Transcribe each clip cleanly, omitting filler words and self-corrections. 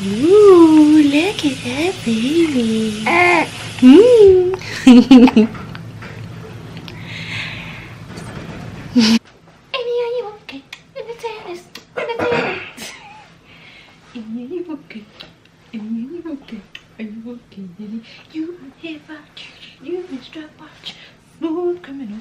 Ooh, look at that baby. Amy, are you okay? In the tennis. In the tennis. Amy, are you okay? Amy, are you okay? Are you okay, Amy? You hit watch. You instruct watch. Smooth criminal.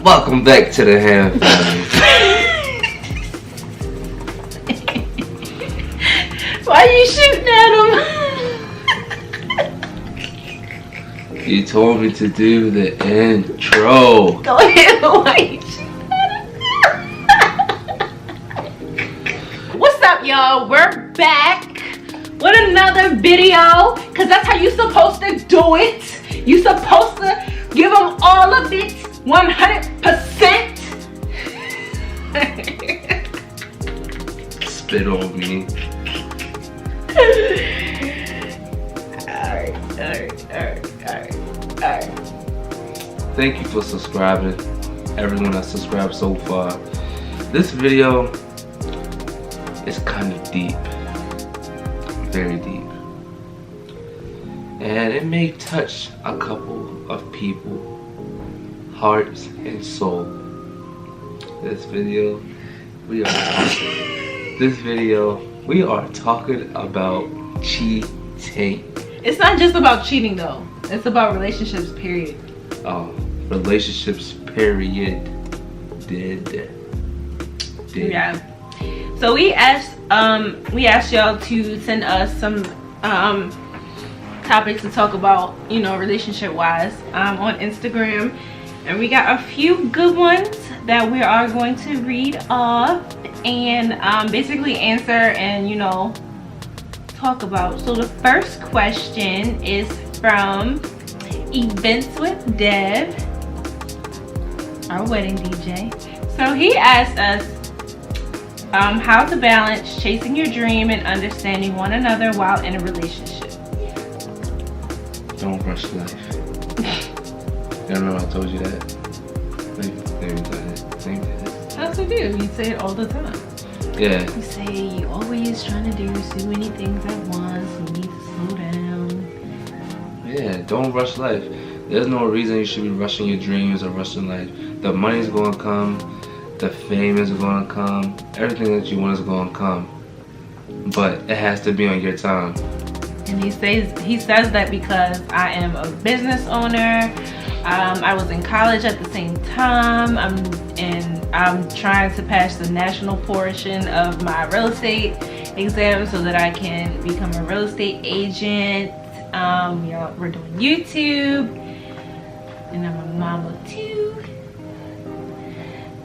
Welcome back to the Ham Family. Why are you shooting at him? You told me to do the intro. Go ahead, why you shooting at him? What's up, y'all? We're back with another video, because that's how you're supposed to do it. You're supposed to give them all of it 100%. Spit on me. Alright. Thank you for subscribing. Everyone that's subscribed so far. This video is kind of deep. Very deep. And it may touch a couple of people, hearts and soul. This video, we are talking about cheating. It's not just about cheating though. It's about relationships, period. Relationships, period. Did. Yeah. So we asked y'all to send us some topics to talk about, you know, relationship wise, on Instagram, and we got a few good ones that we are going to read off and basically answer and, you know, talk about. So the first question is from Events with Dev, our wedding DJ. So he asked us how to balance chasing your dream and understanding one another while in a relationship. Don't rush life. I don't know, I told you that. Maybe That's what you do. You say it all the time. Yeah. You say you always trying to do so many things at once. You need to slow down. Yeah, don't rush life. There's no reason you should be rushing your dreams or rushing life. The money's gonna come. The fame is gonna come. Everything that you want is gonna come. But it has to be on your time. And he says that because I am a business owner. I was in college at the same time. I'm trying to pass the national portion of my real estate exam so that I can become a real estate agent. You know, we're doing YouTube, and I'm a mama too,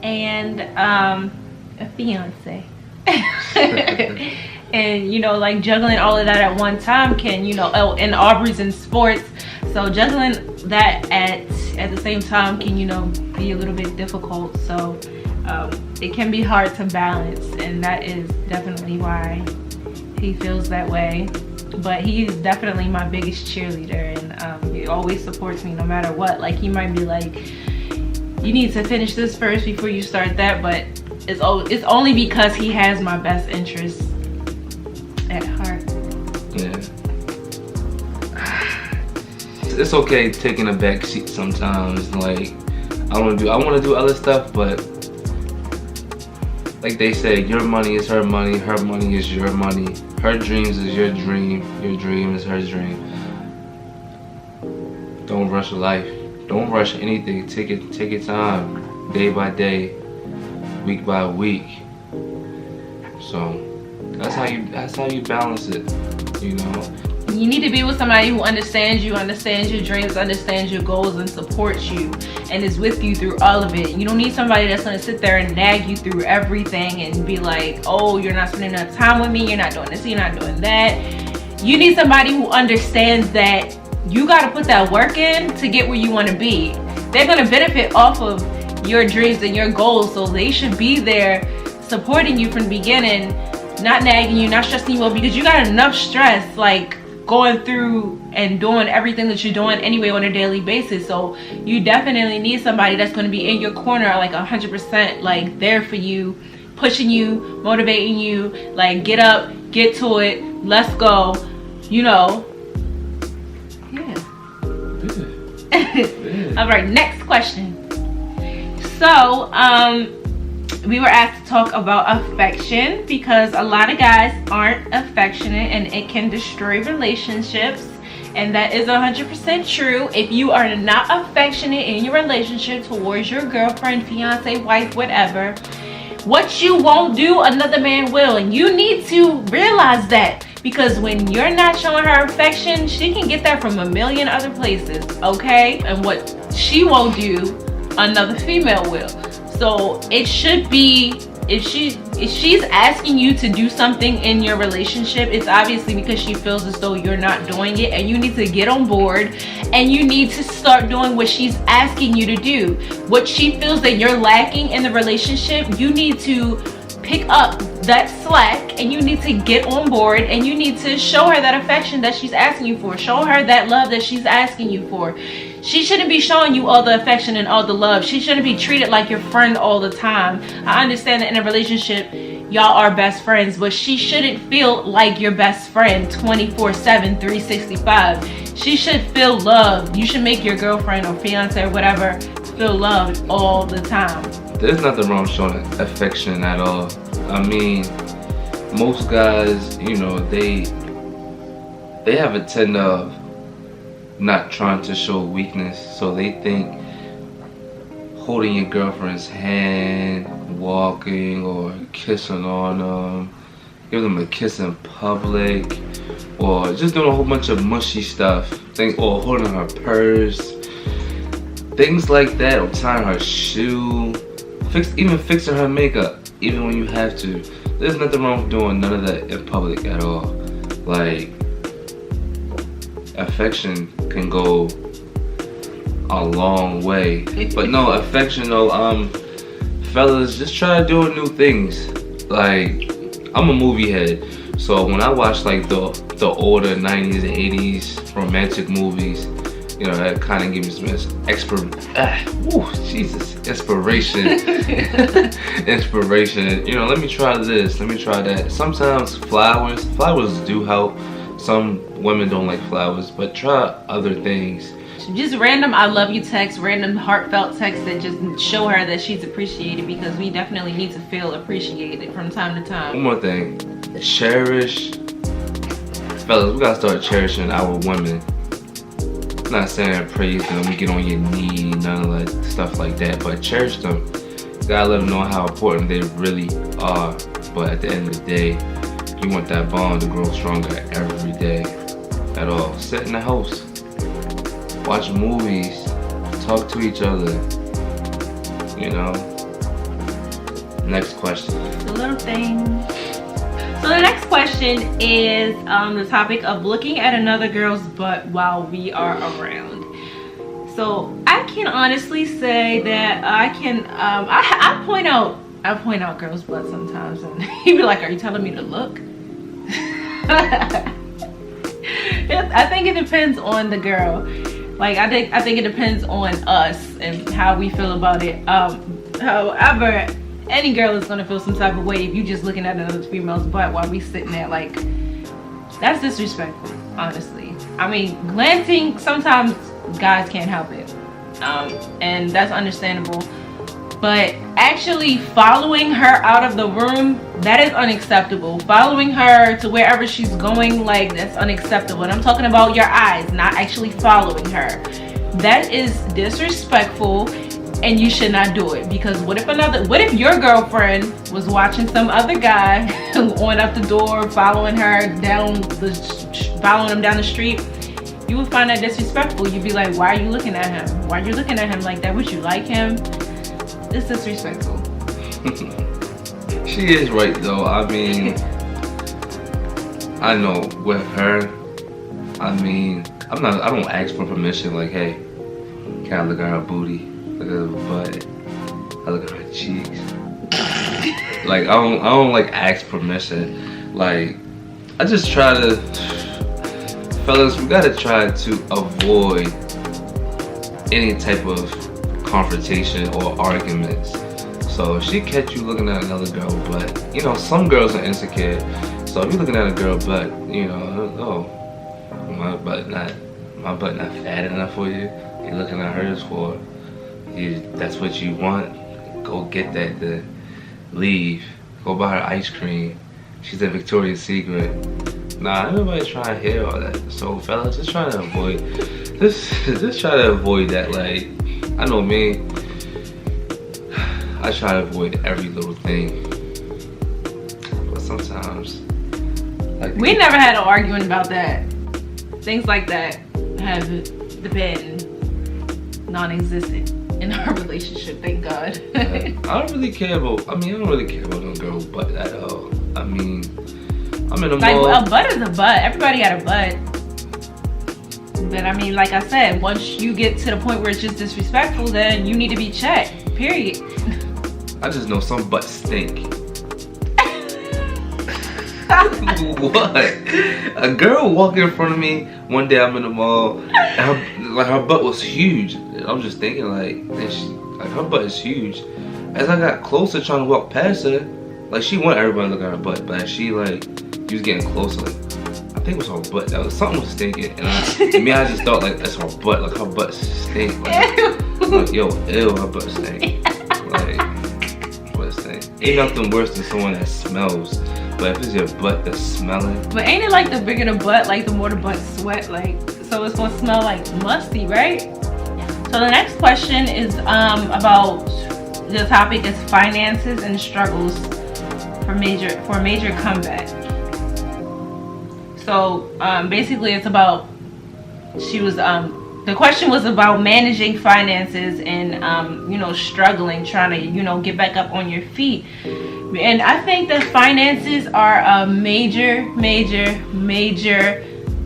and a fiance. And, you know, like juggling all of that at one time can, you know, and Aubrey's in sports, so juggling that at the same time can, you know, be a little bit difficult. So it can be hard to balance, and that is definitely why he feels that way. But he's definitely my biggest cheerleader, and he always supports me no matter what. Like, he might be like, you need to finish this first before you start that, but it's only because he has my best interests at heart. Yeah. It's okay taking a back seat sometimes. Like, I want to do other stuff, but like they say, your money is her money is your money. Her dreams is your dream is her dream. Don't rush life. Don't rush anything. Take your time, day by day, week by week. So that's how you balance it, you know. You need to be with somebody who understands you, understands your dreams, understands your goals, and supports you, and is with you through all of it. You don't need somebody that's going to sit there and nag you through everything and be like, oh, you're not spending enough time with me, you're not doing this, you're not doing that. You need somebody who understands that you got to put that work in to get where you want to be. They're going to benefit off of your dreams and your goals, so they should be there supporting you from the beginning, not nagging you, not stressing you out, because you got enough stress like going through and doing everything that you're doing anyway on a daily basis. So you definitely need somebody that's going to be in your corner, like 100%, like there for you, pushing you, motivating you, like get up, get to it, let's go, you know. Yeah. All right, next question. So we were asked to talk about affection, because a lot of guys aren't affectionate and it can destroy relationships, and that is 100% true. If you are not affectionate in your relationship towards your girlfriend, fiance, wife, whatever, what you won't do, another man will, and you need to realize that, because when you're not showing her affection, she can get that from a million other places, okay? And what she won't do, another female will. So it should be, if she's asking you to do something in your relationship, it's obviously because she feels as though you're not doing it, and you need to get on board and you need to start doing what she's asking you to do. What she feels that you're lacking in the relationship, you need to pick up that slack and you need to get on board and you need to show her that affection that she's asking you for. Show her that love that she's asking you for. She shouldn't be showing you all the affection and all the love. She shouldn't be treated like your friend all the time. I understand that in a relationship y'all are best friends, but she shouldn't feel like your best friend 24/7, 365. She should feel loved. You should make your girlfriend or fiance or whatever feel loved all the time. There's nothing wrong with showing affection at all. I mean, most guys, you know, they have a tendency of not trying to show weakness, so they think holding your girlfriend's hand, walking, or kissing on them, give them a kiss in public, or just doing a whole bunch of mushy stuff, or holding her purse, things like that, or tying her shoe, even fixing her makeup, even when you have to. There's nothing wrong with doing none of that in public at all. Like, affection can go a long way. But no, affection though, fellas, just try to do new things. Like, I'm a movie head, so when I watch like the older 90s and 80s romantic movies, you know, that kind of gives me some inspiration. Inspiration. You know, let me try this, let me try that. Sometimes flowers do help. Some women don't like flowers, but try other things. Just random I love you texts, random heartfelt texts that just show her that she's appreciated, because we definitely need to feel appreciated from time to time. One more thing, cherish. Fellas, we gotta start cherishing our women. I'm not saying praise them, we get on your knee, none of that stuff like that, but cherish them. You gotta let them know how important they really are. But at the end of the day, you want that bond to grow stronger every day. At all. Sit in the house, watch movies, talk to each other. You know. Next question. The little thing. So the next question is the topic of looking at another girl's butt while we are around. So I can honestly say that I can I point out girls' butts sometimes, and he'd be like, "Are you telling me to look?" I think it depends on the girl. Like, I think it depends on us and how we feel about it. However, any girl is gonna feel some type of way if you just looking at another female's butt while we sitting there. Like, that's disrespectful, honestly. I mean, glancing, sometimes guys can't help it, and that's understandable. But actually following her out of the room, that is unacceptable. Following her to wherever she's going, like, that's unacceptable. And I'm talking about your eyes, not actually following her. That is disrespectful, and you should not do it. Because what if your girlfriend was watching some other guy going up the door, following him down the street? You would find that disrespectful. You'd be like, why are you looking at him? Why are you looking at him like that? Would you like him? It's disrespectful. She is right though. I mean, I know with her, I mean, I don't ask for permission. Like, hey, can I look at her booty? Look at her butt. I look at her cheeks. Like, I don't like ask permission. Like, I just try to, fellas, we gotta try to avoid any type of confrontation or arguments. So if she catch you looking at another girl butt, you know, some girls are insecure. So if you're looking at a girl butt, you know, oh, my butt not fat enough for you. You're looking at hers for you. That's what you want. Go get that. Leave. Go buy her ice cream. She's at Victoria's Secret. Nah, everybody's trying to hear all that. So fellas, just try to avoid. Just try to avoid that. Like, I know me. I try to avoid every little thing. But sometimes, like, we never had an argument about that. Things like that have been non-existent in our relationship, thank God. I don't really care about, I don't really care about no girl butt at all. I'm in a like, mall. a butt is a butt. Everybody got a butt. But I mean, like I said, once you get to the point where it's just disrespectful, then you need to be checked, period. I just know some butts stink. What? A girl walked in front of me one day. I'm in the mall, and her butt was huge. I'm just thinking, like her butt is huge. As I got closer, trying to walk past her, like, she wanted everybody to look at her butt, but as she was getting closer, like, I think it was her butt. That was something was stinking, and I just thought, like, that's her butt. Like, her butt stink. Like, yo, ew, her butt stink. Like, butt stink. Ain't nothing worse than someone that smells. But if it's your butt that's smelling. But ain't it like the bigger the butt, like the more the butt sweat, like, so it's gonna smell like musty, right? So the next question is about, the topic is finances and struggles for major comeback. So basically it's about, the question was about managing finances and you know, struggling, trying to, you know, get back up on your feet. And I think that finances are a major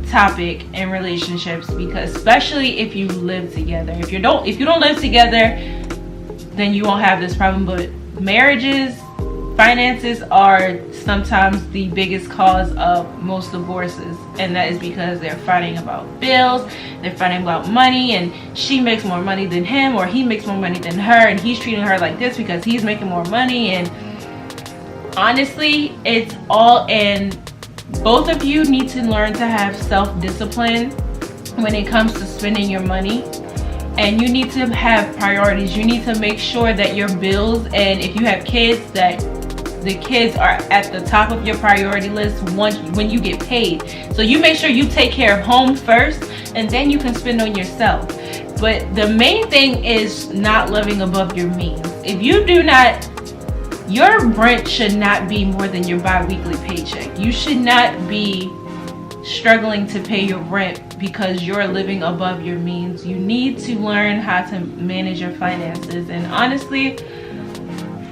topic in relationships, because especially if you live together. If you don't live together, then you won't have this problem. But marriages, finances are sometimes the biggest cause of most divorces, and that is because they're fighting about bills, they're fighting about money, and she makes more money than him, or he makes more money than her, and he's treating her like this because he's making more money. And honestly, it's all in, both of you need to learn to have self-discipline when it comes to spending your money, and you need to have priorities. You need to make sure that your bills, and if you have kids, that the kids are at the top of your priority list when you get paid. So you make sure you take care of home first, and then you can spend on yourself. But the main thing is not living above your means. If you do not, your rent should not be more than your bi-weekly paycheck. You should not be struggling to pay your rent because you're living above your means. You need to learn how to manage your finances. And honestly,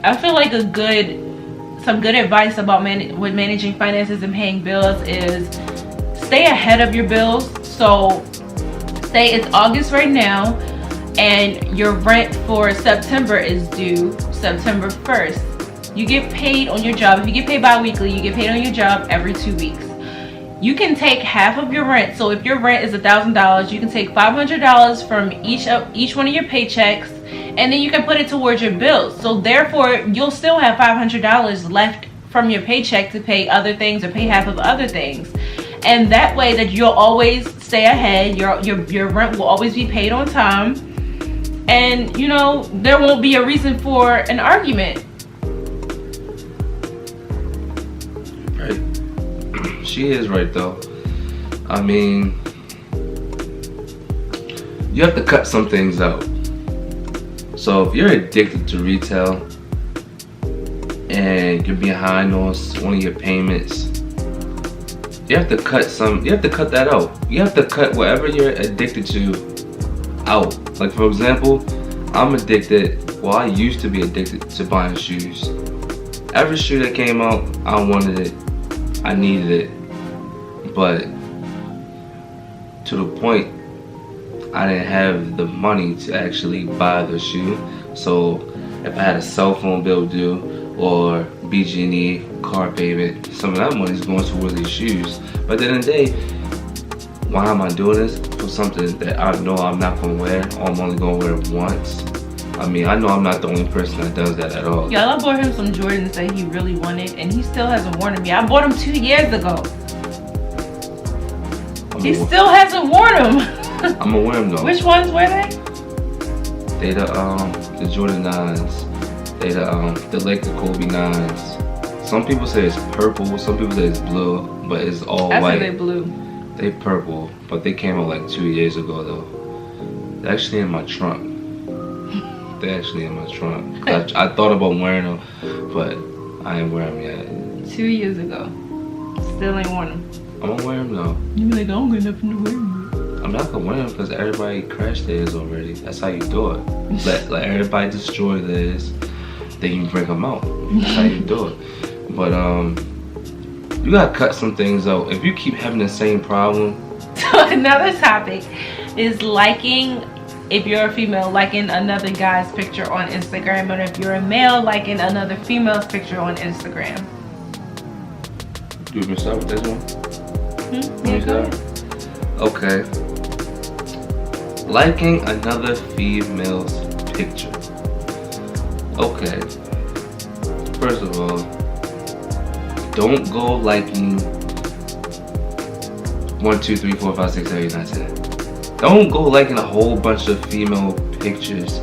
I feel like some good advice about with managing finances and paying bills is stay ahead of your bills. So say it's August right now, and your rent for September is due September 1st. You get paid on your job. If you get paid bi-weekly, you get paid on your job every 2 weeks. You can take half of your rent. So if your rent is $1,000, you can take $500 from each one of your paychecks, and then you can put it towards your bills. So therefore, you'll still have $500 left from your paycheck to pay other things or pay half of other things. And that way that you'll always stay ahead. Your rent will always be paid on time. And, you know, there won't be a reason for an argument. Right. She is right though. I mean, you have to cut some things out. So if you're addicted to retail and you're behind on one of your payments, you have to cut that out. You have to cut whatever you're addicted to out. Like, for example, I'm addicted, well, I used to be addicted to buying shoes. Every shoe that came out, I wanted it, I needed it, but to the point I didn't have the money to actually buy the shoe. So if I had a cell phone bill due, or BG&E, car payment. Some of that money is going towards these shoes. But at the end of the day, why am I doing this? For something that I know I'm not going to wear, or I'm only going to wear it once. I mean, I know I'm not the only person that does that at all. Y'all, I bought him some Jordans that he really wanted, and he still hasn't worn them yet. I bought them 2 years ago. He still hasn't worn them. I'm gonna wear them though. Which ones were they? They the Jordan 9s. They the Lake the Kobe 9s. Some people say it's purple, some people say it's blue, but it's all white. I say they blue. They purple, but they came out like 2 years ago though. They're actually in my trunk. They're actually in my trunk. I thought about wearing them, but I ain't wearing them yet. 2 years ago. Still ain't worn them. I'm gonna wear them though. You be like, I don't got nothing to wear them. I'm not gonna wear them because everybody crashed theirs already. That's how you do it. Let everybody destroy theirs, then you bring them out. That's how you do it. But you gotta cut some things out. If you keep having the same problem. So another topic is liking, if you're a female, liking another guy's picture on Instagram, or if you're a male, liking another female's picture on Instagram. You want me to start with this one? Yeah, go ahead. Okay. Liking another female's picture. Okay. First of all, don't go liking 1, 2, 3, 4, 5, 6, 7, 8, 9, 10. Don't go liking a whole bunch of female pictures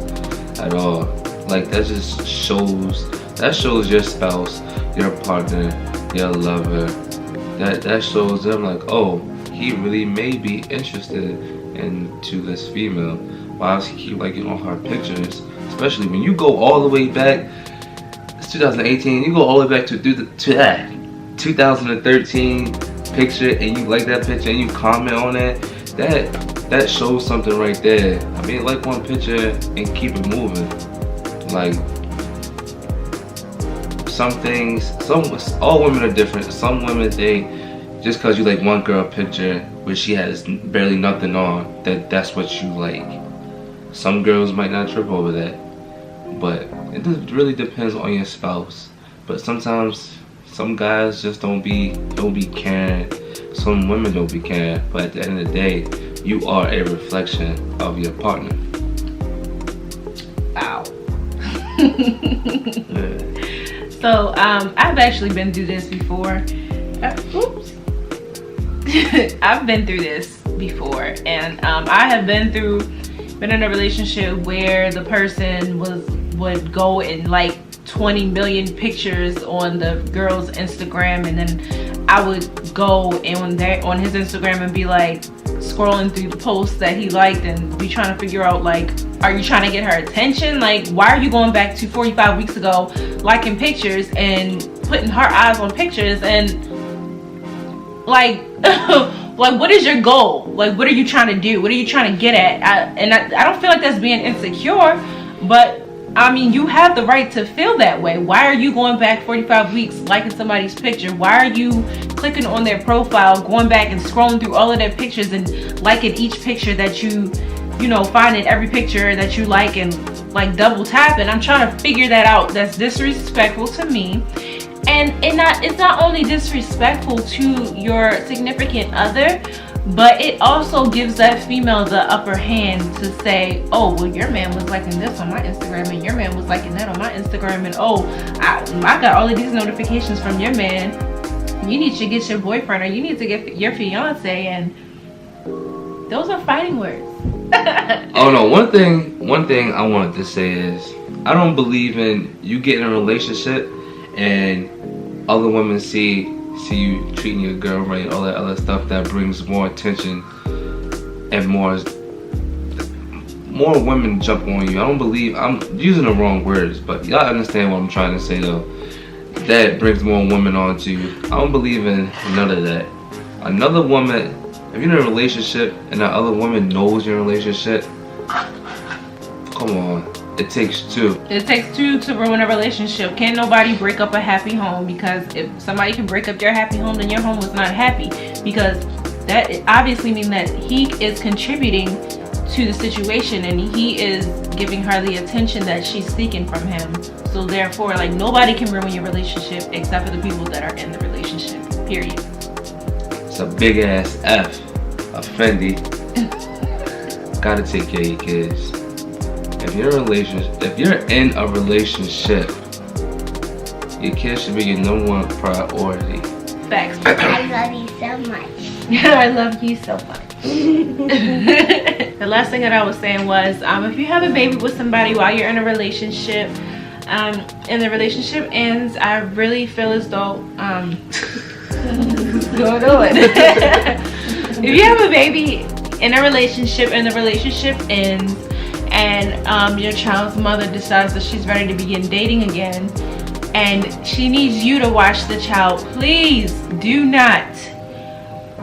at all. Like that just shows your spouse, your partner, your lover. That shows them like, oh, he really may be interested into this female. Why does he keep liking all her pictures? Especially when you go all the way back. It's 2018. You go all the way back to 2013 picture, and you like that picture and you comment on it. That shows something right there. I mean, like one picture and keep it moving. Like some things, all women are different. Some women think just because you like one girl picture where she has barely nothing on, that's what you like. Some girls might not trip over that, but it really depends on your spouse. But sometimes some guys just don't be caring. Some women don't be caring. But at the end of the day, you are a reflection of your partner. Wow. Yeah. So I've actually been through this before. Oops. I've been through this before, and I have been in a relationship where the person would go and like 20 million pictures on the girl's Instagram, and then I would go on his Instagram and be like scrolling through the posts that he liked and be trying to figure out, like, are you trying to get her attention? Like, why are you going back to 45 weeks ago liking pictures and putting her eyes on pictures, and like like, what is your goal? Like, what are you trying to do? What are you trying to get at? I don't feel like that's being insecure, but I mean, you have the right to feel that way. Why are you going back 45 weeks liking somebody's picture? Why are you clicking on their profile, going back and scrolling through all of their pictures and liking each picture that you finding every picture that you like and like double tapping? I'm trying to figure that out. That's disrespectful to me. And it's not only disrespectful to your significant other, but it also gives that female the upper hand to say, oh, well, your man was liking this on my Instagram, and your man was liking that on my Instagram, and oh, I got all of these notifications from your man. You need to get your boyfriend, or you need to get your fiance, and those are fighting words. Oh no, one thing I wanted to say is, I don't believe in you getting in a relationship and other women see you treating your girl right, all that other stuff that brings more attention and more women jump on you. I don't believe, I'm using the wrong words, but y'all understand what I'm trying to say though. That brings more women onto you. I don't believe in none of that. Another woman, if you're in a relationship and that other woman knows you're in a relationship, come on. It takes two. It takes two to ruin a relationship. Can't nobody break up a happy home, because if somebody can break up your happy home, then your home was not happy, because that obviously means that he is contributing to the situation, and he is giving her the attention that she's seeking from him. So therefore, like, nobody can ruin your relationship except for the people that are in the relationship, period. It's a big ass F. Offended. Gotta take care of your kids. If you're in a relationship, your kids should be your #1 priority. Facts. I love you so much. I love you so much. The last thing that I was saying was, if you have a baby with somebody while you're in a relationship, and the relationship ends, I really feel as though what's going on? If you have a baby in a relationship and the relationship ends, and your child's mother decides that she's ready to begin dating again, and she needs you to watch the child, please do not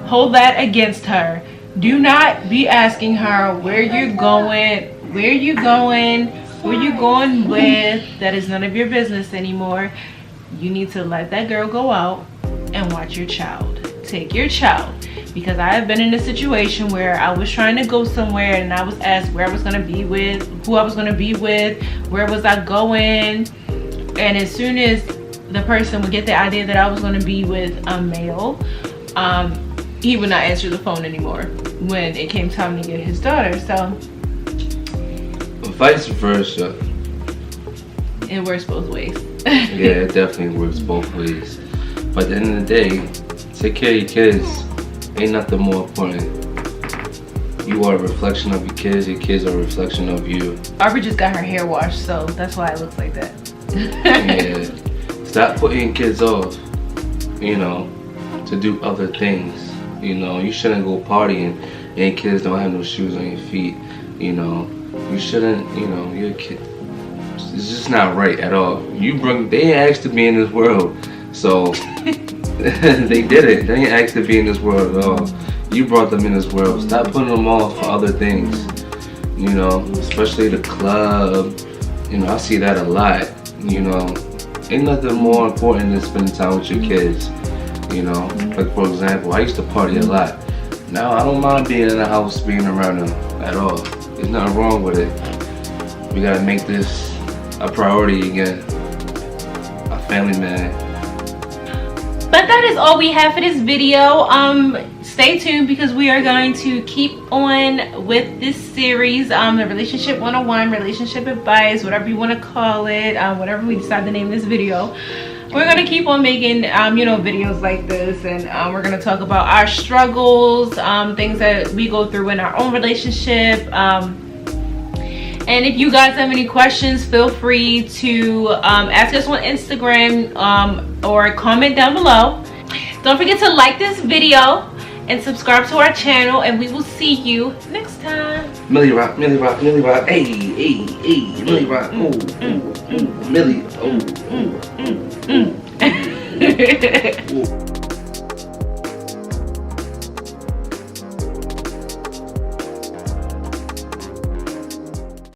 hold that against her. Do not be asking her where you're going with. That is none of your business anymore. You need to let that girl go out and watch your child. Take your child. Because I have been in a situation where I was trying to go somewhere and I was asked where I was going to be with, who I was going to be with, where was I going. And as soon as the person would get the idea that I was going to be with a male, he would not answer the phone anymore when it came time to get his daughter. So vice versa. It works both ways. Yeah, it definitely works both ways. But at the end of the day, take care of your kids. Ain't nothing more important. You are a reflection of your kids are a reflection of you. Aubrey just got her hair washed, so that's why it looks like that. Yeah. Stop putting kids off, to do other things. You shouldn't go partying and kids don't have no shoes on your feet. You shouldn't, you're a kid. It's just not right at all. They asked to be in this world, so they did it. They ain't asked to be in this world at all. You brought them in this world. Stop putting them off for other things. Especially the club. I see that a lot. Ain't nothing more important than spending time with your kids. Like for example, I used to party a lot. Now I don't mind being in the house, being around them at all. There's nothing wrong with it. We gotta make this a priority again. A family man. But that is all we have for this video. Stay tuned because we are going to keep on with this series, the Relationship 101, relationship advice, whatever you want to call it, whatever we decide to name this video. We're going to keep on making, videos like this, and we're going to talk about our struggles, things that we go through in our own relationship. And if you guys have any questions, feel free to ask us on Instagram or comment down below. Don't forget to like this video and subscribe to our channel, and we will see you next time. Millie rock, Millie rock, Millie rock, hey, hey, hey, Millie rock, ooh, Millie, ooh.